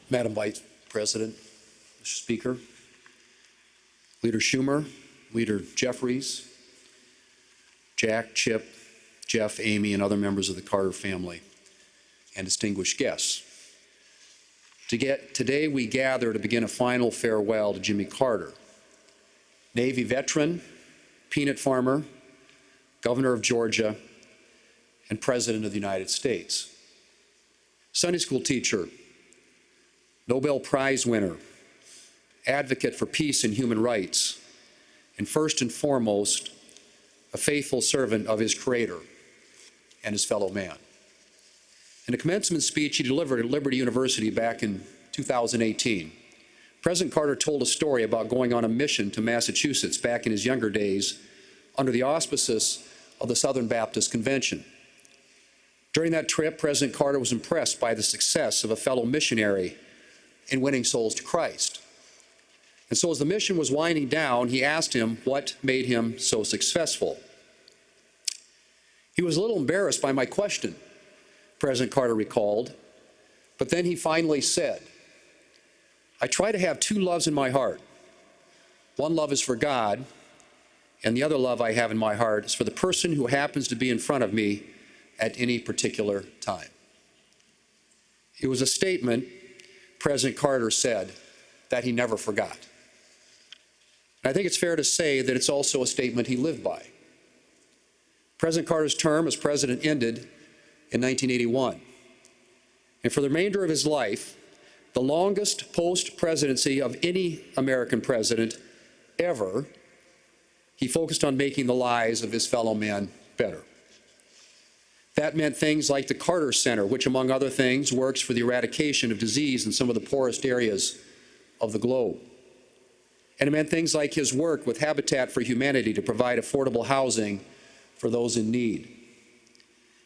Madam Vice President, Mr. Speaker, Leader Schumer, Leader Jeffries, Jack, Chip, Jeff, Amy, and other members of the Carter family, and distinguished guests. Today we gather to begin a final farewell to Jimmy Carter, Navy veteran, peanut farmer, Governor of Georgia, and President of the United States. Sunday school teacher, Nobel Prize winner, advocate for peace and human rights, and first and foremost, a faithful servant of his Creator and his fellow man. In a commencement speech he delivered at Liberty University back in 2018, President Carter told a story about going on a mission to Massachusetts back in his younger days under the auspices of the Southern Baptist Convention. During that trip, President Carter was impressed by the success of a fellow missionary in winning souls to Christ. And so as the mission was winding down, he asked him what made him so successful. He was a little embarrassed by my question, President Carter recalled, but then he finally said, "I try to have two loves in my heart. One love is for God, and the other love I have in my heart is for the person who happens to be in front of me at any particular time." It was a statement, President Carter said, that he never forgot. And I think it's fair to say that it's also a statement he lived by. President Carter's term as president ended in 1981. And for the remainder of his life, the longest post-presidency of any American president ever, he focused on making the lives of his fellow men better. That meant things like the Carter Center, which among other things works for the eradication of disease in some of the poorest areas of the globe. And it meant things like his work with Habitat for Humanity to provide affordable housing for those in need.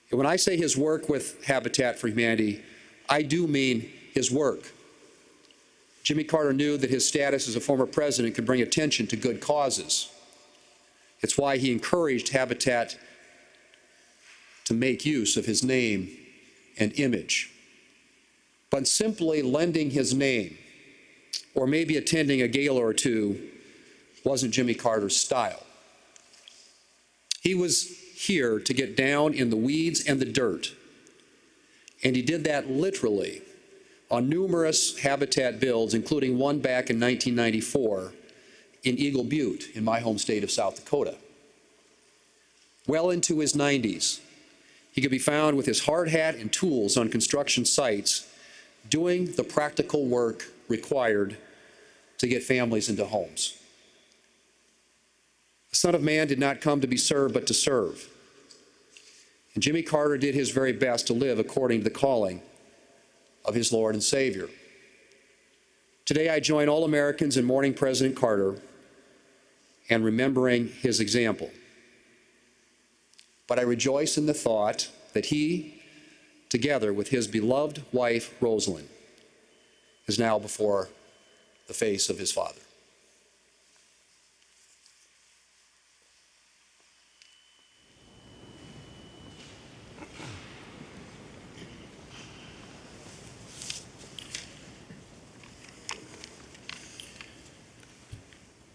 And when I say his work with Habitat for Humanity, I do mean his work. Jimmy Carter knew that his status as a former president could bring attention to good causes. It's why he encouraged Habitat to make use of his name and image. But simply lending his name, or maybe attending a gala or two, wasn't Jimmy Carter's style. He was here to get down in the weeds and the dirt, and he did that literally on numerous Habitat builds, including one back in 1994 in Eagle Butte in my home state of South Dakota. Well into his 90s, he could be found with his hard hat and tools on construction sites doing the practical work required to get families into homes. The Son of Man did not come to be served, but to serve. And Jimmy Carter did his very best to live according to the calling of his Lord and Savior. Today I join all Americans in mourning President Carter and remembering his example. But I rejoice in the thought that he, together with his beloved wife, Rosalind, is now before the face of his Father.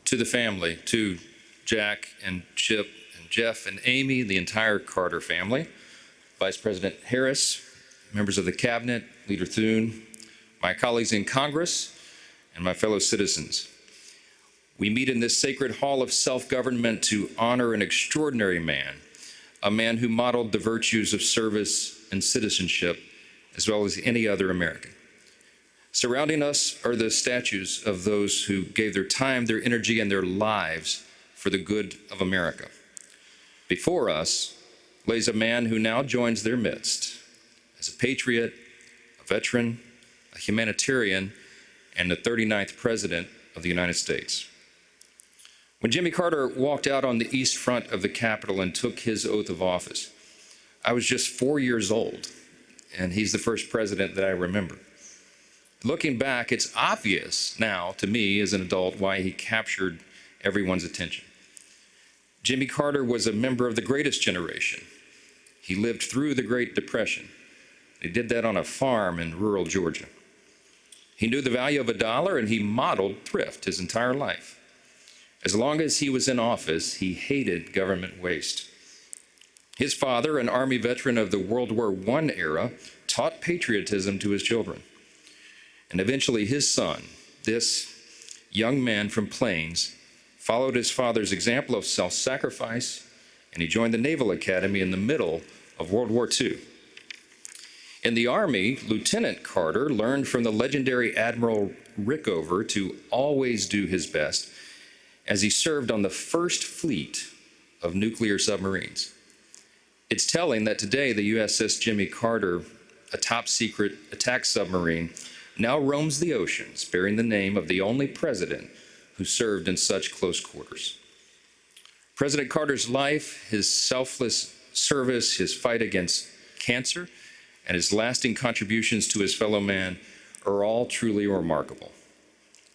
To the family, to Jack and Chip and Jeff and Amy, the entire Carter family, Vice President Harris, members of the Cabinet, Leader Thune, my colleagues in Congress, and my fellow citizens. We meet in this sacred hall of self-government to honor an extraordinary man, a man who modeled the virtues of service and citizenship, as well as any other American. Surrounding us are the statues of those who gave their time, their energy, and their lives for the good of America. Before us lays a man who now joins their midst as a patriot, a veteran, a humanitarian, and the 39th President of the United States. When Jimmy Carter walked out on the east front of the Capitol and took his oath of office, I was just 4 years old, and he's the first president that I remember. Looking back, it's obvious now to me as an adult why he captured everyone's attention. Jimmy Carter was a member of the greatest generation. He lived through the Great Depression. He did that on a farm in rural Georgia. He knew the value of a dollar, and he modeled thrift his entire life. As long as he was in office, he hated government waste. His father, an Army veteran of the World War I era, taught patriotism to his children. And eventually his son, this young man from Plains, followed his father's example of self-sacrifice, and he joined the Naval Academy in the middle of World War II. In the Army, Lieutenant Carter learned from the legendary Admiral Rickover to always do his best as he served on the first fleet of nuclear submarines. It's telling that today the USS Jimmy Carter, a top-secret attack submarine, now roams the oceans, bearing the name of the only president who served in such close quarters. President Carter's life, his selfless service, his fight against cancer, and his lasting contributions to his fellow man are all truly remarkable.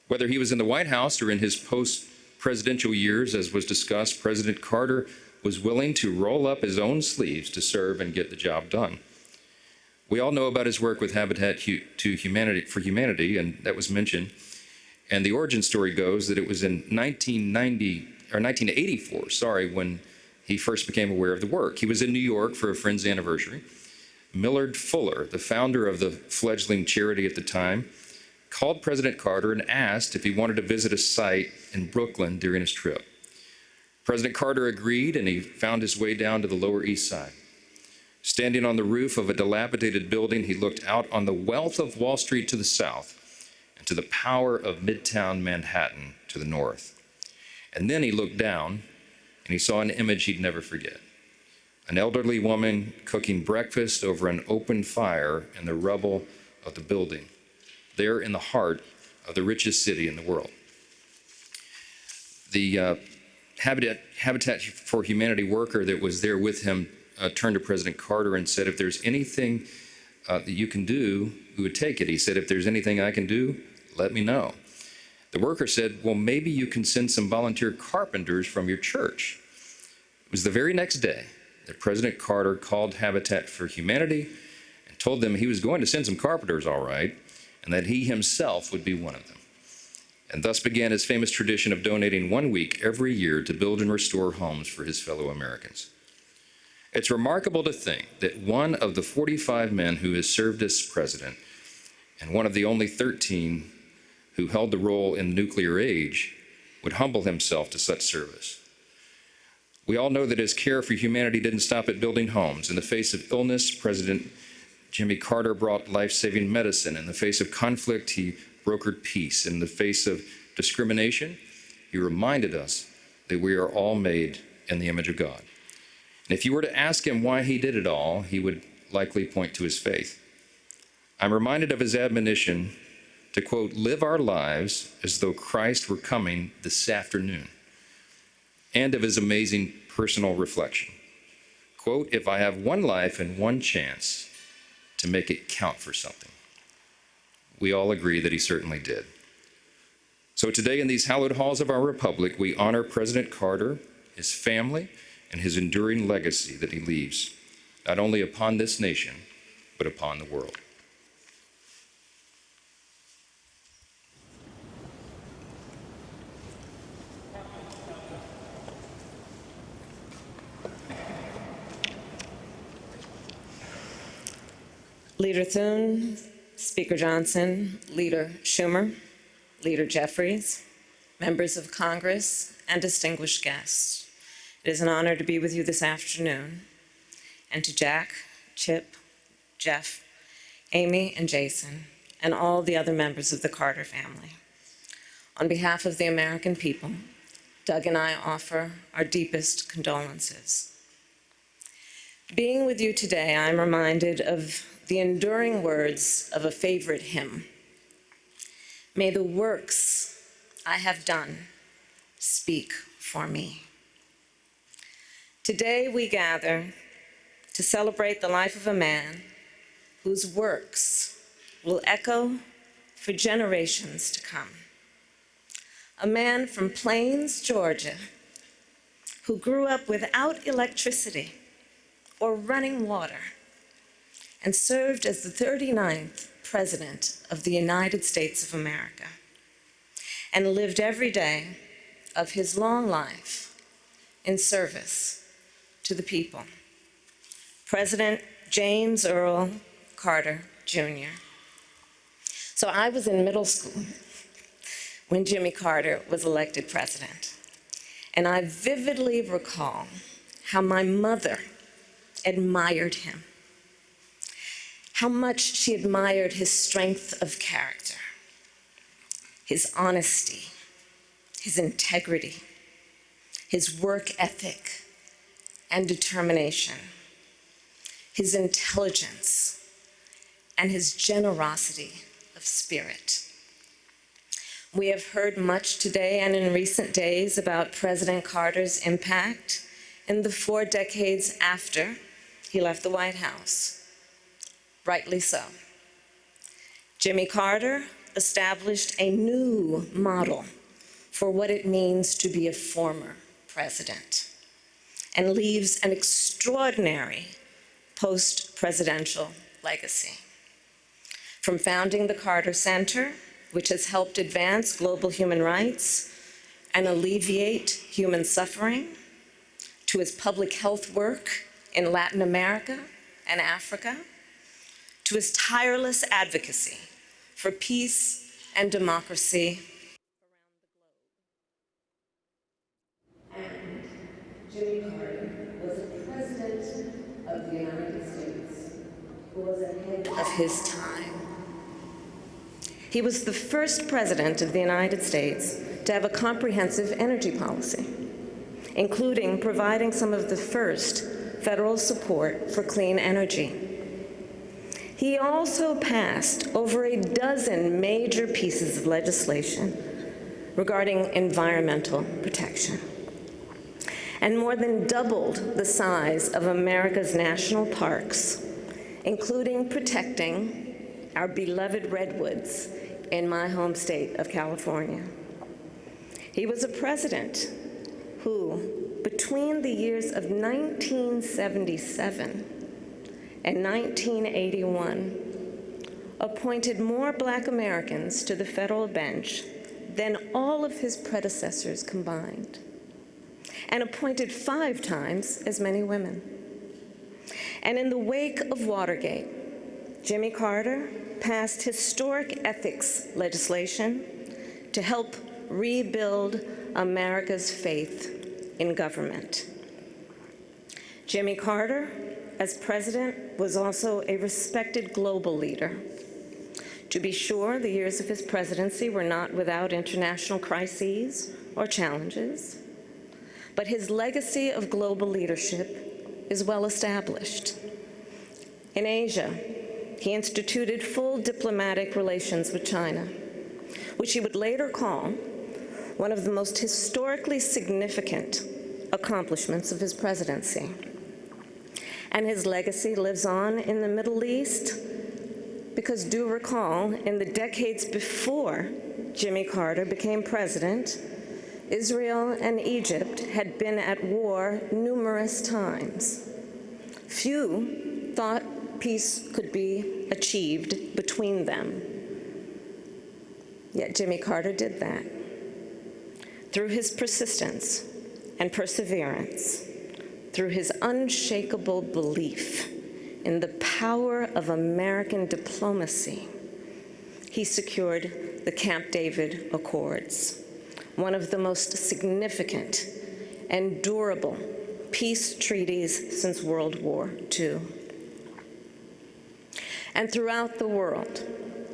Whether he was in the White House or in his post-presidential years, as was discussed, President Carter was willing to roll up his own sleeves to serve and get the job done. We all know about his work with Habitat for Humanity, and that was mentioned. And the origin story goes that it was in 1984, when he first became aware of the work. He was in New York for a friend's anniversary. Millard Fuller, the founder of the fledgling charity at the time, called President Carter and asked if he wanted to visit a site in Brooklyn during his trip. President Carter agreed, and he found his way down to the Lower East Side. Standing on the roof of a dilapidated building, he looked out on the wealth of Wall Street to the south and to the power of Midtown Manhattan to the north. And then he looked down, and he saw an image he'd never forget. An elderly woman cooking breakfast over an open fire in the rubble of the building, there in the heart of the richest city in the world. The Habitat for Humanity worker that was there with him turned to President Carter and said, if there's anything that you can do, we would take it. He said, if there's anything I can do, let me know. The worker said, well, maybe you can send some volunteer carpenters from your church. It was the very next day that President Carter called Habitat for Humanity and told them he was going to send some carpenters, all right, and that he himself would be one of them. And thus began his famous tradition of donating 1 week every year to build and restore homes for his fellow Americans. It's remarkable to think that one of the 45 men who has served as president, and one of the only 13 who held the role in the nuclear age, would humble himself to such service. We all know that his care for humanity didn't stop at building homes. In the face of illness, President Jimmy Carter brought life-saving medicine. In the face of conflict, he brokered peace. In the face of discrimination, he reminded us that we are all made in the image of God. And if you were to ask him why he did it all, he would likely point to his faith. I'm reminded of his admonition to, quote, live our lives as though Christ were coming this afternoon, and of his amazing personal reflection. Quote, if I have one life and one chance to make it count for something. We all agree that he certainly did. So today in these hallowed halls of our republic, we honor President Carter, his family, and his enduring legacy that he leaves, not only upon this nation, but upon the world. Leader Thune, Speaker Johnson, Leader Schumer, Leader Jeffries, members of Congress, and distinguished guests. It is an honor to be with you this afternoon, and to Jack, Chip, Jeff, Amy, and Jason, and all the other members of the Carter family. On behalf of the American people, Doug and I offer our deepest condolences. Being with you today, I'm reminded of the enduring words of a favorite hymn. May the works I have done speak for me. Today we gather to celebrate the life of a man whose works will echo for generations to come. A man from Plains, Georgia, who grew up without electricity or running water and served as the 39th President of the United States of America and lived every day of his long life in service to the people. President James Earl Carter, Jr. So I was in middle school when Jimmy Carter was elected president, and I vividly recall how my mother admired him, how much she admired his strength of character, his honesty, his integrity, his work ethic and determination, his intelligence, and his generosity of spirit. We have heard much today and in recent days about President Carter's impact in the 4 decades after he left the White House. Rightly so. Jimmy Carter established a new model for what it means to be a former president and leaves an extraordinary post-presidential legacy. From founding the Carter Center, which has helped advance global human rights and alleviate human suffering, to his public health work in Latin America and Africa, to his tireless advocacy for peace and democracy around the globe. And Jimmy Carter was a president of the United States who was ahead of his time. He was the first president of the United States to have a comprehensive energy policy, including providing some of the first federal support for clean energy. He also passed over a dozen major pieces of legislation regarding environmental protection, and more than doubled the size of America's national parks, including protecting our beloved redwoods in my home state of California. He was a president who, between the years of 1977 and 1981, appointed more Black Americans to the federal bench than all of his predecessors combined, and appointed 5 times as many women. And in the wake of Watergate, Jimmy Carter passed historic ethics legislation to help rebuild America's faith in government. Jimmy Carter, as president, was also a respected global leader. To be sure, the years of his presidency were not without international crises or challenges, but his legacy of global leadership is well established. In Asia, he instituted full diplomatic relations with China, which he would later call one of the most historically significant accomplishments of his presidency. And his legacy lives on in the Middle East because, do recall, in the decades before Jimmy Carter became president, Israel and Egypt had been at war numerous times. Few thought peace could be achieved between them. Yet Jimmy Carter did that. Through his persistence and perseverance, through his unshakable belief in the power of American diplomacy, he secured the Camp David Accords, one of the most significant and durable peace treaties since World War II. And throughout the world,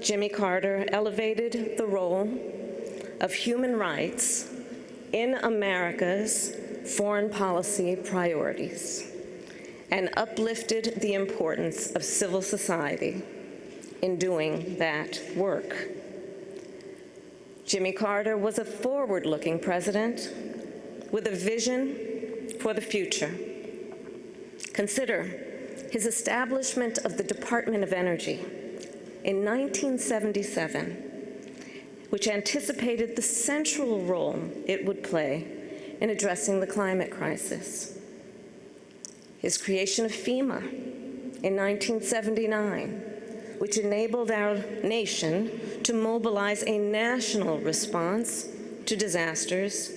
Jimmy Carter elevated the role of human rights in America's foreign policy priorities and uplifted the importance of civil society in doing that work. Jimmy Carter was a forward-looking president with a vision for the future. Consider his establishment of the Department of Energy in 1977, which anticipated the central role it would play in addressing the climate crisis. His creation of FEMA in 1979, which enabled our nation to mobilize a national response to disasters,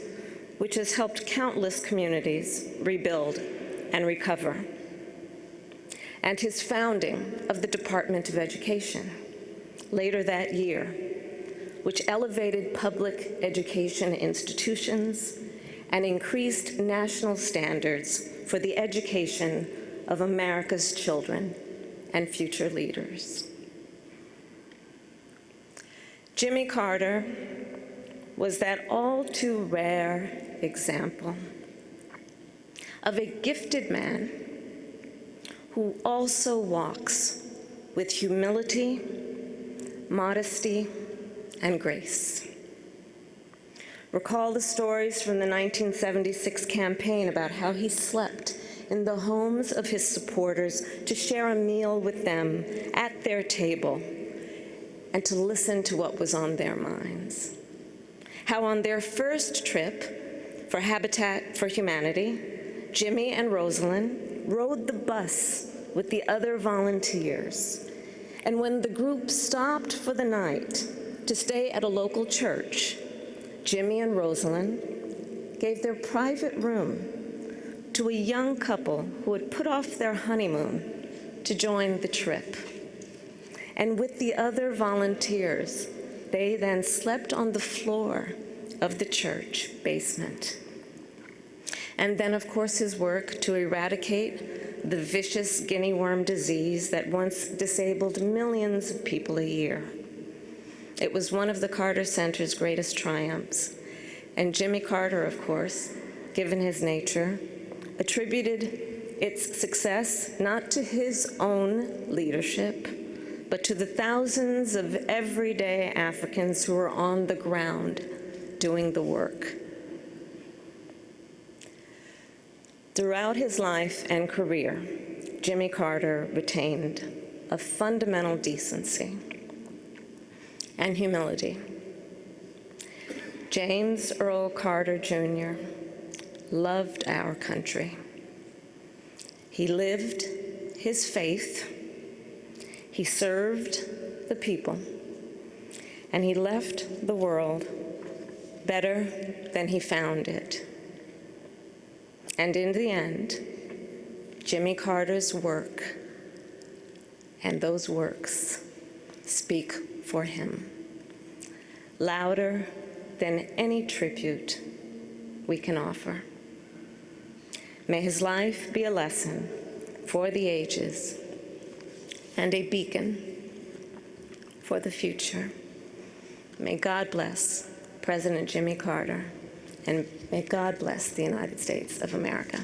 which has helped countless communities rebuild and recover. And his founding of the Department of Education later that year, which elevated public education institutions and increased national standards for the education of America's children and future leaders. Jimmy Carter was that all too rare example of a gifted man who also walks with humility, modesty, and grace. Recall the stories from the 1976 campaign about how he slept in the homes of his supporters to share a meal with them at their table and to listen to what was on their minds. How on their first trip for Habitat for Humanity, Jimmy and Rosalind rode the bus with the other volunteers. And when the group stopped for the night to stay at a local church, Jimmy and Rosalind gave their private room to a young couple who had put off their honeymoon to join the trip. And with the other volunteers, they then slept on the floor of the church basement. And then, of course, his work to eradicate the vicious guinea worm disease that once disabled millions of people a year. It was one of the Carter Center's greatest triumphs. And Jimmy Carter, of course, given his nature, attributed its success not to his own leadership, but to the thousands of everyday Africans who were on the ground doing the work. Throughout his life and career, Jimmy Carter retained a fundamental decency and humility. James Earl Carter, Jr. loved our country. He lived his faith, he served the people, and he left the world better than he found it. And in the end, Jimmy Carter's work and those works speak for him, louder than any tribute we can offer. May his life be a lesson for the ages and a beacon for the future. May God bless President Jimmy Carter, and may God bless the United States of America.